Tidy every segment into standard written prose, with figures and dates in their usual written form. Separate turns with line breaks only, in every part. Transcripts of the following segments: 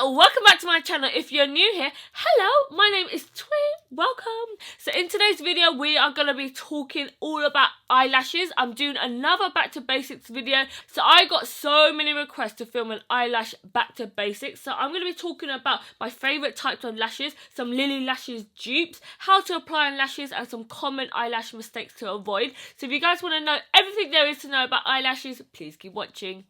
welcome back to my channel. If you're new here, hello, my name is Thuyl, welcome. So in today's video we are going to be talking all about eyelashes. I'm doing another back to basics video. So I got so many requests to film an eyelash back to basics. So I'm going to be talking about my favourite types of lashes, some Lilly lashes dupes, how to apply on lashes and some common eyelash mistakes to avoid. So if you guys want to know everything there is to know about eyelashes, please keep watching.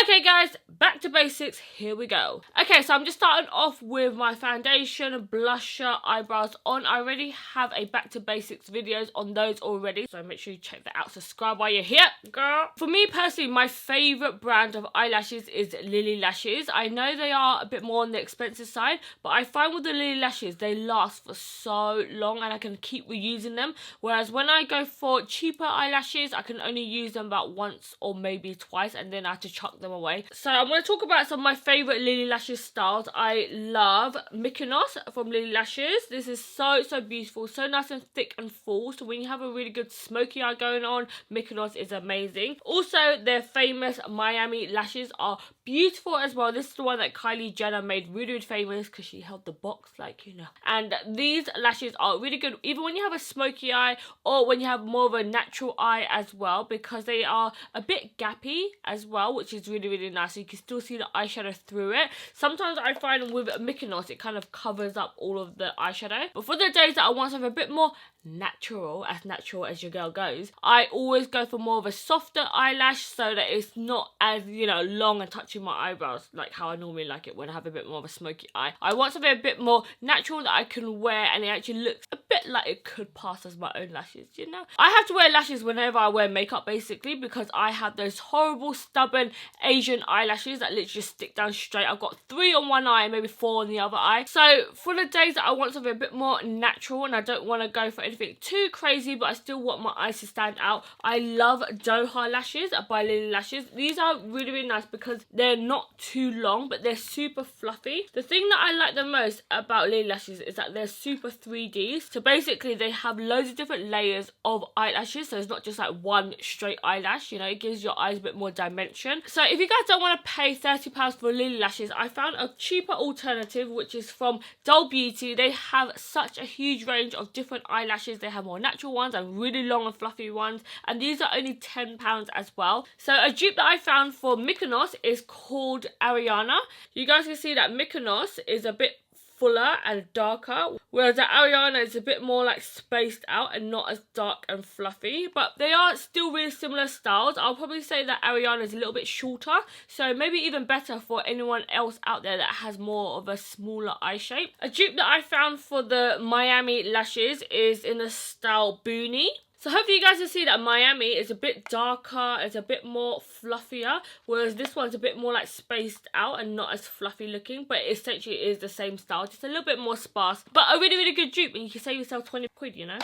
Okay guys, back to basics, here we go. Okay, so I'm just starting off with my foundation, blusher, eyebrows on. I already have a back to basics videos on those already, so make sure you check that out. Subscribe while you're here, girl. For me personally, my favourite brand of eyelashes is Lilly lashes. I know they are a bit more on the expensive side, but I find with the Lilly lashes, they last for so long and I can keep reusing them. Whereas when I go for cheaper eyelashes, I can only use them about once or maybe twice and then I have to chuck them away. So I'm going to talk about some of my favourite Lilly lashes styles. I love Mykonos from Lilly lashes. This is so beautiful, so nice and thick and full. So when you have a really good smoky eye going on, Mykonos is amazing. Also, their famous Miami lashes are beautiful as well. This is the one that Kylie Jenner made really famous because she held the box, like, you know. And these lashes are really good even when you have a smoky eye or when you have more of a natural eye as well, because they are a bit gappy as well, which is really nice. So you can still see the eyeshadow through it. Sometimes I find with Mykonos it kind of covers up all of the eyeshadow. But for the days that I want something a bit more natural as your girl goes, I always go for more of a softer eyelash so that it's not as, you know, long and touching my eyebrows like how I normally like it when I have a bit more of a smoky eye. I want something a bit more natural that I can wear and it actually looks a bit like it could pass as my own lashes, you know. I have to wear lashes whenever I wear makeup basically because I have those horrible stubborn Asian eyelashes that literally just stick down straight. I've got 3 on one eye and maybe 4 on the other eye. So for the days that I want something a bit more natural and I don't want to go for anything too crazy but I still want my eyes to stand out, I love Doha lashes by Lilly lashes. These are really nice because they're not too long but they're super fluffy. The thing that I like the most about Lilly lashes is that they're super 3D. So basically they have loads of different layers of eyelashes, so it's not just like one straight eyelash, you know, it gives your eyes a bit more dimension. So if you guys don't want to pay £30 for Lilly lashes, I found a cheaper alternative which is from Dell Beauty. They have such a huge range of different eyelashes. They have more natural ones and really long and fluffy ones, and these are only £10 as well. So a dupe that I found for Mykonos is called Arianna. You guys can see that Mykonos is a bit fuller and darker, whereas the Arianna is a bit more like spaced out and not as dark and fluffy, but they are still really similar styles. I'll probably say that Arianna is a little bit shorter, so maybe even better for anyone else out there that has more of a smaller eye shape. A dupe that I found for the Miami lashes is in the style Boony. So hopefully you guys can see that Miami is a bit darker, it's a bit more fluffier, whereas this one's a bit more like spaced out and not as fluffy looking, but essentially it is the same style, just a little bit more sparse. But a really good dupe, and you can save yourself 20 quid, you know.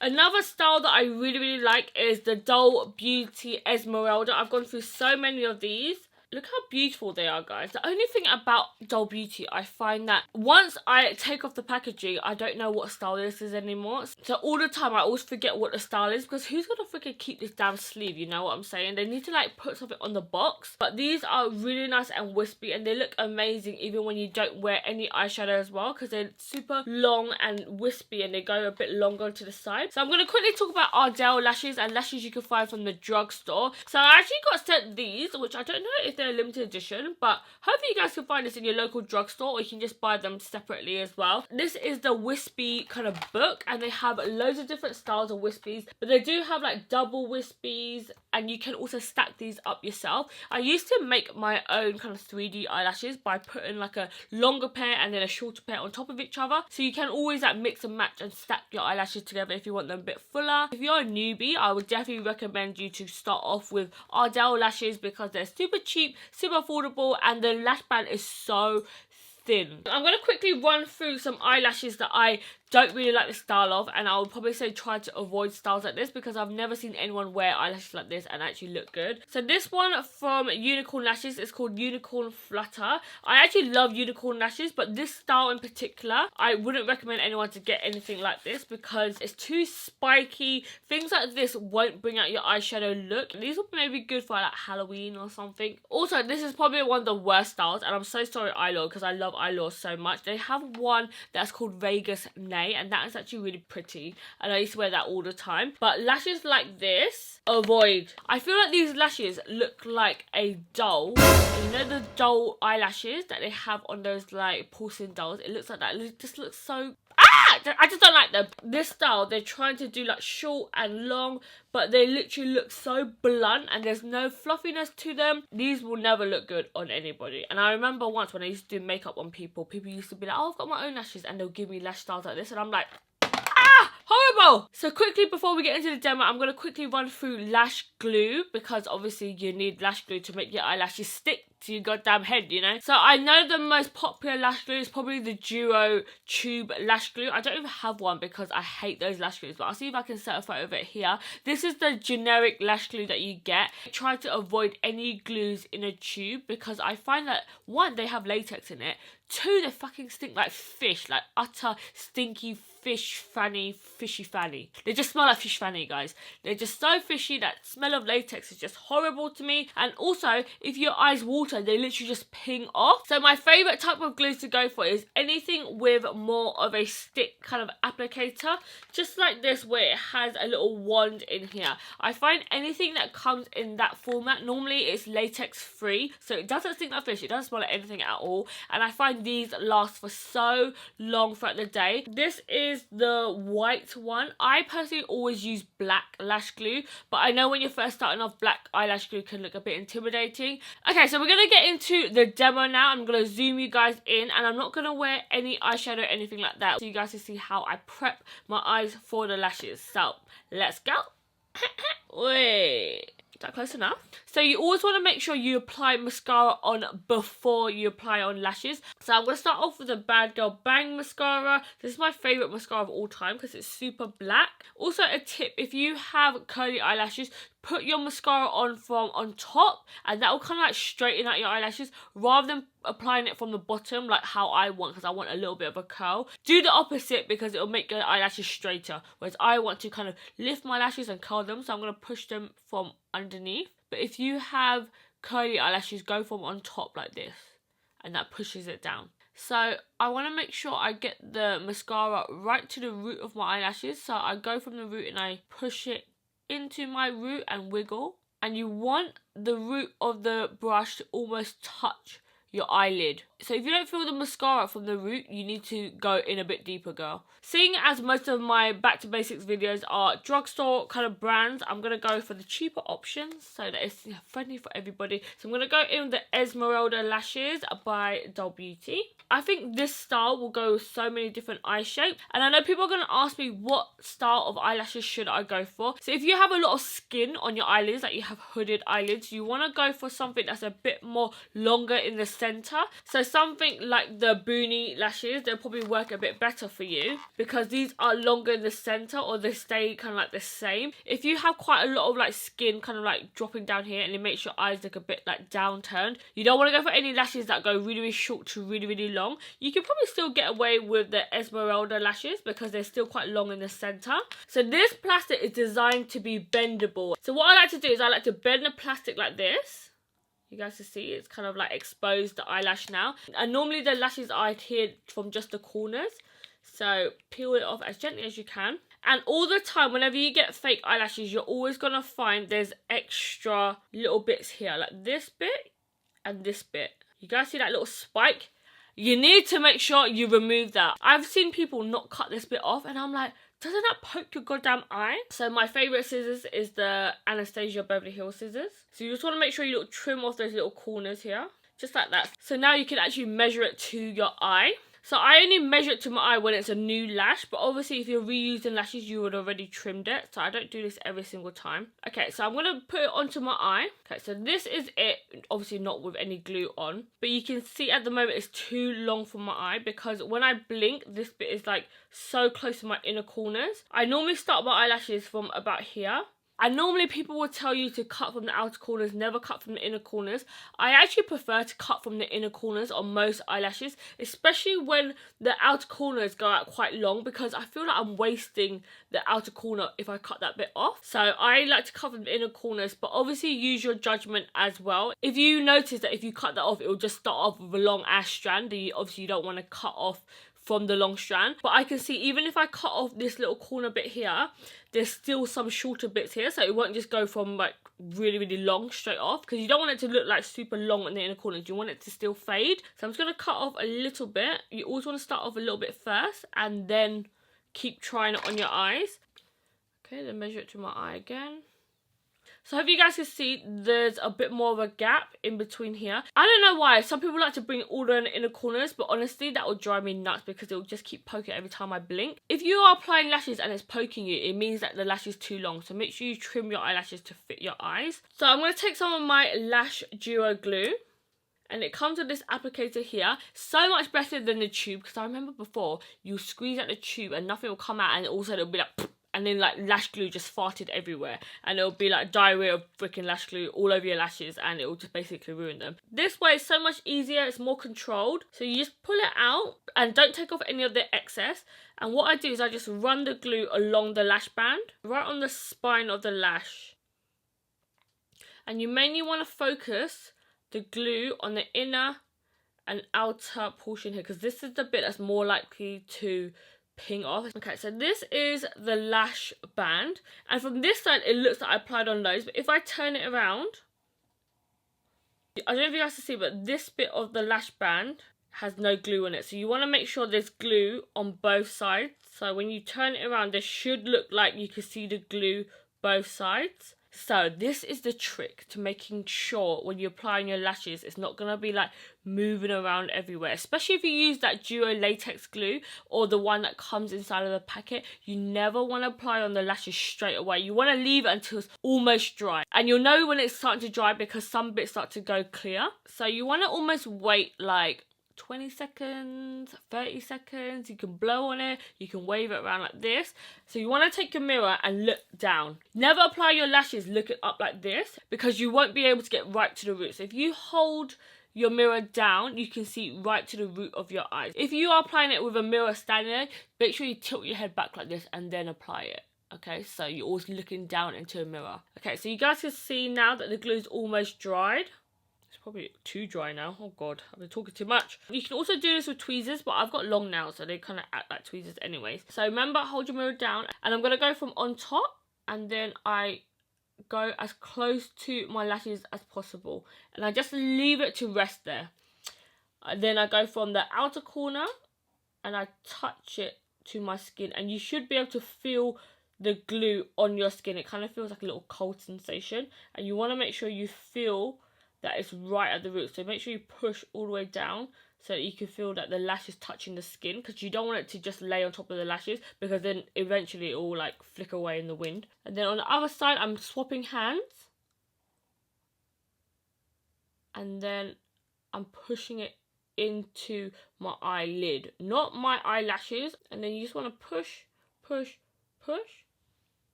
Another style that I really like is the Dell Beauty Esmeralda. I've gone through so many of these. Look how beautiful they are, guys. The only thing about Dell Beauty, I find that once I take off the packaging, I don't know what style this is anymore. So all the time, I always forget what the style is because who's going to freaking keep this damn sleeve, you know what I'm saying? They need to like put something on the box. But these are really nice and wispy and they look amazing even when you don't wear any eyeshadow as well because they're super long and wispy and they go a bit longer to the side. So I'm going to quickly talk about BADgal lashes and lashes you can find from the drugstore. So I actually got sent these, which I don't know if they're limited edition, but hopefully you guys can find this in your local drugstore or you can just buy them separately as well. This is the wispy kind of book and they have loads of different styles of wispies, but they do have like double wispies and you can also stack these up yourself. I used to make my own kind of 3D eyelashes by putting like a longer pair and then a shorter pair on top of each other, so you can always like mix and match and stack your eyelashes together if you want them a bit fuller. If you're a newbie, I would definitely recommend you to start off with BADgal lashes because they're super cheap, super affordable, and the lash band is so thin. I'm going to quickly run through some eyelashes that I don't really like the style of, and I would probably say try to avoid styles like this because I've never seen anyone wear eyelashes like this and actually look good. So this one from Unicorn Lashes is called Unicorn Flutter. I actually love Unicorn Lashes, but this style in particular, I wouldn't recommend anyone to get anything like this because it's too spiky. Things like this won't bring out your eyeshadow look. These will maybe good for like Halloween or something. Also, this is probably one of the worst styles, and I'm so sorry Eyelure because I love Eyelure so much. They have one that's called Vegas Nay, and that is actually really pretty, and I used to wear that all the time. But lashes like this, avoid. I feel like these lashes look like a doll. And you know the doll eyelashes that they have on those like porcelain dolls? It looks like that. It just looks so... I just don't like them. This style, they're trying to do like short and long, but they literally look so blunt and there's no fluffiness to them. These will never look good on anybody. And I remember once when I used to do makeup on people, people used to be like, oh, I've got my own lashes, and they'll give me lash styles like this, and I'm like, horrible. So quickly, before we get into the demo, I'm going to quickly run through lash glue because obviously you need lash glue to make your eyelashes stick to your goddamn head, you know. So I know the most popular lash glue is probably the Duo Tube Lash Glue. I don't even have one because I hate those lash glues, but I'll see if I can set a photo of it here. This is the generic lash glue that you get. Try to avoid any glues in a tube because I find that, one, they have latex in it. Two, they fucking stink like fish, like utter stinky fishy fanny. They just smell like fish fanny, guys. They're just so fishy. That smell of latex is just horrible to me. And also, if your eyes water, they literally just ping off. So my favourite type of glue to go for is anything with more of a stick kind of applicator. Just like this, where it has a little wand in here. I find anything that comes in that format, normally it's latex free. So it doesn't stink like fish. It doesn't smell like anything at all. And I find these last for so long throughout the day. This is the white one. I personally always use black lash glue, but I know when you're first starting off, black eyelash glue can look a bit intimidating. Okay, so we're going to get into the demo now. I'm going to zoom you guys in, and I'm not going to wear any eyeshadow or anything like that, so you guys can see how I prep my eyes for the lashes. So let's go. Wait. Is that close enough? So you always want to make sure you apply mascara on before you apply on lashes. So I'm going to start off with the BADgal Bang Mascara. This is my favourite mascara of all time because it's super black. Also a tip, if you have curly eyelashes, put your mascara on from on top, and that will kind of like straighten out your eyelashes rather than applying it from the bottom like how I want, because I want a little bit of a curl. Do the opposite because it will make your eyelashes straighter, whereas I want to kind of lift my lashes and curl them, so I'm going to push them from underneath. But if you have curly eyelashes, go from on top like this, and that pushes it down. So I want to make sure I get the mascara right to the root of my eyelashes. So I go from the root and I push it into my root and wiggle. And you want the root of the brush to almost touch your eyelid. So if you don't feel the mascara from the root, you need to go in a bit deeper, girl. Seeing as most of my back to basics videos are drugstore kind of brands, I'm going to go for the cheaper options so that it's friendly for everybody. So I'm going to go in with the Esmeralda lashes by Dell Beauty. I think this style will go with so many different eye shapes, and I know people are going to ask me what style of eyelashes should I go for. So if you have a lot of skin on your eyelids, like you have hooded eyelids, you want to go for something that's a bit more longer in the center. So something like the Boony lashes, they'll probably work a bit better for you because these are longer in the center, or they stay kind of like the same. If you have quite a lot of like skin kind of like dropping down here and it makes your eyes look a bit like downturned, you don't want to go for any lashes that go really, really short to really, really long. You can probably still get away with the Esmeralda lashes because they're still quite long in the center. So this plastic is designed to be bendable. So what I like to do is I like to bend the plastic like this. You guys can see it's kind of like exposed the eyelash now. And normally the lashes are adhered from just the corners. So peel it off as gently as you can. And all the time, whenever you get fake eyelashes, you're always going to find there's extra little bits here. Like this bit and this bit. You guys see that little spike? You need to make sure you remove that. I've seen people not cut this bit off and I'm like, doesn't that poke your goddamn eye? So my favourite scissors is the Anastasia Beverly Hills scissors. So you just want to make sure you trim off those little corners here. Just like that. So now you can actually measure it to your eye. So I only measure it to my eye when it's a new lash, but obviously if you're reusing lashes, you would already trimmed it. So I don't do this every single time. Okay, so I'm going to put it onto my eye. Okay, so this is it. Obviously not with any glue on, but you can see at the moment it's too long for my eye because when I blink, this bit is like so close to my inner corners. I normally start my eyelashes from about here. And normally people will tell you to cut from the outer corners, never cut from the inner corners. I actually prefer to cut from the inner corners on most eyelashes, especially when the outer corners go out quite long, because I feel like I'm wasting the outer corner if I cut that bit off. So I like to cut from the inner corners, but obviously use your judgment as well. If you notice that if you cut that off, it will just start off with a long ash strand, then obviously you don't want to cut off from the long strand. But I can see even if I cut off this little corner bit here, there's still some shorter bits here, so it won't just go from like really long straight off, because you don't want it to look like super long in the inner corners. You want it to still fade. So I'm just going to cut off a little bit. You always want to start off a little bit first and then keep trying it on your eyes. Okay, then measure it to my eye again. So I hope you guys can see there's a bit more of a gap in between here. I don't know why. Some people like to bring it all down the inner corners, but honestly, that will drive me nuts because it will just keep poking every time I blink. If you are applying lashes and it's poking you, it means that the lash is too long. So make sure you trim your eyelashes to fit your eyes. So I'm going to take some of my Lash Duo glue. And it comes with this applicator here. So much better than the tube, because I remember before, you squeeze out the tube and nothing will come out, and also it'll be like... and then like lash glue just farted everywhere, and it'll be like diarrhea of freaking lash glue all over your lashes, and it will just basically ruin them. This way it's so much easier, it's more controlled. So you just pull it out and don't take off any of the excess. And what I do is I just run the glue along the lash band, right on the spine of the lash. And you mainly want to focus the glue on the inner and outer portion here, because this is the bit that's more likely to ping off. Okay, so this is the lash band, and from this side it looks like I applied on loads, but if I turn it around, I don't know if you guys can see, but this bit of the lash band has no glue on it, so you want to make sure there's glue on both sides. So when you turn it around, this should look like you can see the glue both sides. So this is the trick to making sure when you apply on your lashes, it's not going to be like moving around everywhere. Especially if you use that duo latex glue or the one that comes inside of the packet. You never want to apply on the lashes straight away. You want to leave it until it's almost dry. And you'll know when it's starting to dry because some bits start to go clear. So you want to almost wait like 20 seconds, 30 seconds. You can blow on it, you can wave it around like this. So you want to take your mirror and look down. Never apply your lashes looking up like this, because you won't be able to get right to the root. So if you hold your mirror down, you can see right to the root of your eyes. If you are applying it with a mirror standing there, make sure you tilt your head back like this and then apply it. Okay, so you're always looking down into a mirror. Okay, so you guys can see now that the glue is almost dried. It's probably too dry now. Oh god, I've been talking too much. You can also do this with tweezers, but I've got long nails, so they kind of act like tweezers anyways. So remember, hold your mirror down, and I'm going to go from on top, and then I go as close to my lashes as possible, and I just leave it to rest there. And then I go from the outer corner, and I touch it to my skin, and you should be able to feel the glue on your skin. It kind of feels like a little cold sensation, and you want to make sure you feel that it's right at the root. So make sure you push all the way down so that you can feel that the lash is touching the skin, because you don't want it to just lay on top of the lashes, because then eventually it will like flick away in the wind. And then on the other side, I'm swapping hands, and then I'm pushing it into my eyelid, not my eyelashes. And then you just want to push,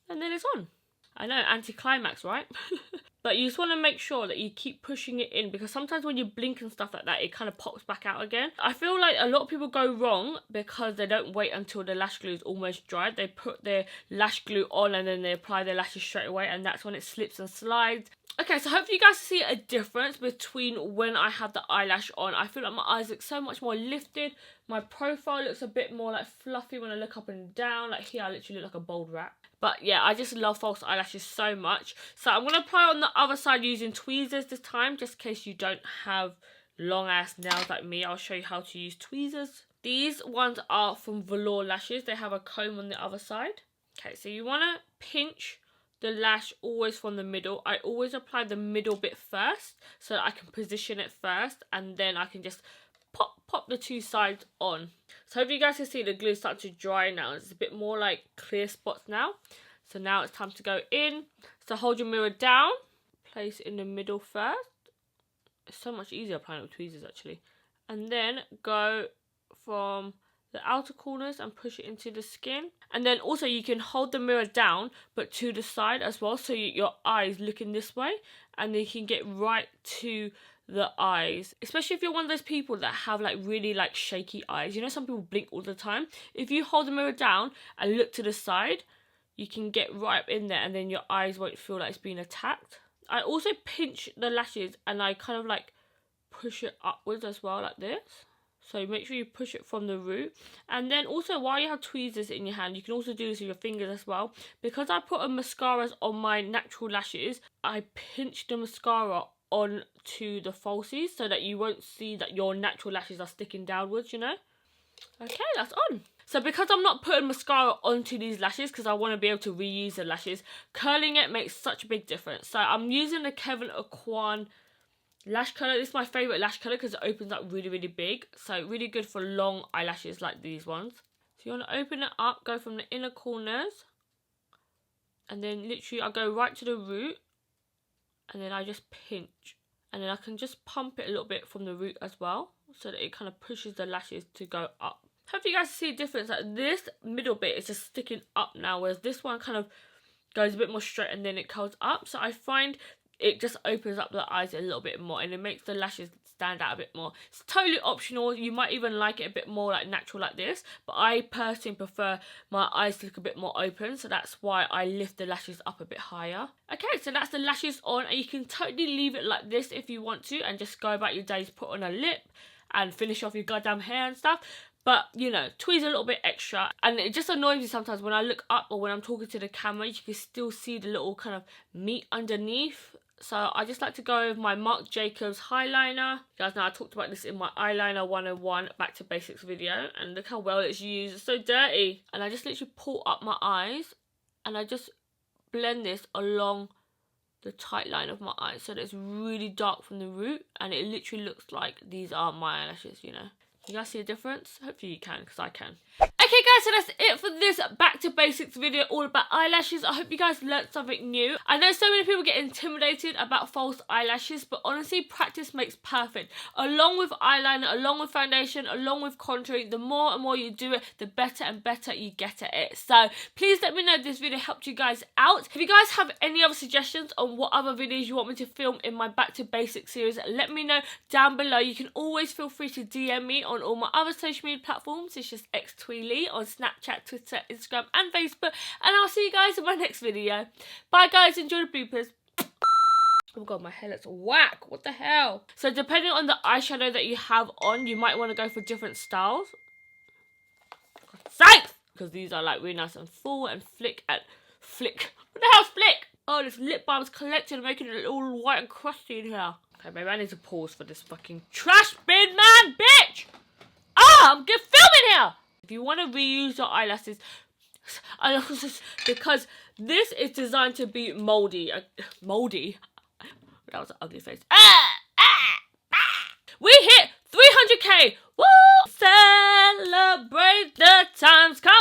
and then it's on. I know, anticlimax, right? But you just want to make sure that you keep pushing it in, because sometimes when you blink and stuff like that, it kind of pops back out again. I feel like a lot of people go wrong because they don't wait until the lash glue is almost dried. They put their lash glue on and then they apply their lashes straight away, and that's when it slips and slides. Okay, so hopefully you guys see a difference between when I have the eyelash on. I feel like my eyes look so much more lifted. My profile looks a bit more like fluffy when I look up and down. Like here, I literally look like a bald rat. But yeah, I just love false eyelashes so much. So I'm going to apply on the other side using tweezers this time, just in case you don't have long ass nails like me. I'll show you how to use tweezers. These ones are from Velour lashes. They have a comb on the other side. Okay, so you want to pinch the lash always from the middle. I always apply the middle bit first so that I can position it first, and then I can just pop pop the two sides on. So hopefully you guys can see the glue start to dry now. It's a bit more like clear spots now. So now it's time to go in. So hold your mirror down, place it in the middle first. It's so much easier applying it with tweezers actually. And then go from the outer corners and push it into the skin. And then also you can hold the mirror down but to the side as well, so your eyes looking this way, and then you can get right to the eyes, especially if you're one of those people that have like really like shaky eyes. You know, some people blink all the time. If you hold the mirror down and look to the side, you can get right up in there, and then your eyes won't feel like it's being attacked. I also pinch the lashes and I kind of like push it upwards as well, like this. So make sure you push it from the root. And then also, while you have tweezers in your hand, you can also do this with your fingers as well. Because I put a mascara on my natural lashes, I pinch the mascara onto the falsies so that you won't see that your natural lashes are sticking downwards, you know. Okay, that's on. So because I'm not putting mascara onto these lashes, because I want to be able to reuse the lashes, curling it makes such a big difference. So I'm using the Kevin Aucoin Lash Curler. This is my favourite lash colour because it opens up really, really big. So really good for long eyelashes like these ones. So you want to open it up, go from the inner corners, and then literally I go right to the root, and then I just pinch. And then I can just pump it a little bit from the root as well, so that it kind of pushes the lashes to go up. Hopefully you guys see a difference. Like this middle bit is just sticking up now, whereas this one kind of goes a bit more straight and then it curls up. So I find it just opens up the eyes a little bit more, and it makes the lashes stand out a bit more. It's totally optional. You might even like it a bit more like natural like this, but I personally prefer my eyes to look a bit more open, so that's why I lift the lashes up a bit higher. Okay, so that's the lashes on, and you can totally leave it like this if you want to and just go about your days, put on a lip and finish off your goddamn hair and stuff. But, you know, tweeze a little bit extra. And it just annoys me sometimes when I look up or when I'm talking to the camera, you can still see the little kind of meat underneath. So I just like to go with my Marc Jacobs Highliner. You guys know I talked about this in my Eyeliner 101 Back to Basics video. And look how well it's used. It's so dirty. And I just literally pull up my eyes. And I just blend this along the tight line of my eyes, so that it's really dark from the root. And it literally looks like these are my eyelashes, you know. You guys see a difference? Hopefully you can, because I can. Okay guys, so that's it for this Back to Basics video all about eyelashes. I hope you guys learnt something new. I know so many people get intimidated about false eyelashes, but honestly, practice makes perfect. Along with eyeliner, along with foundation, along with contouring, the more and more you do it, the better and better you get at it. So please let me know if this video helped you guys out. If you guys have any other suggestions on what other videos you want me to film in my Back to Basics series, let me know down below. You can always feel free to DM me on all my other social media platforms. It's just xThuyLe on Snapchat, Twitter, Instagram and Facebook, and I'll see you guys in my next video. Bye guys, enjoy the bloopers. Oh god, my hair looks whack, what the hell. So depending on the eyeshadow that you have on, you might want to go for different styles. Thanks! Because these are like really nice and full and flick and flick. What the hell's flick? Oh, this lip balm's collected and making it all white and crusty in here. Okay, maybe I need to pause for this fucking trash bin man, bitch! Ah, I'm good filming here! If you want to reuse your eyelashes, because this is designed to be moldy. Moldy? That was an ugly face. We hit 300k! Woo! Celebrate the times come!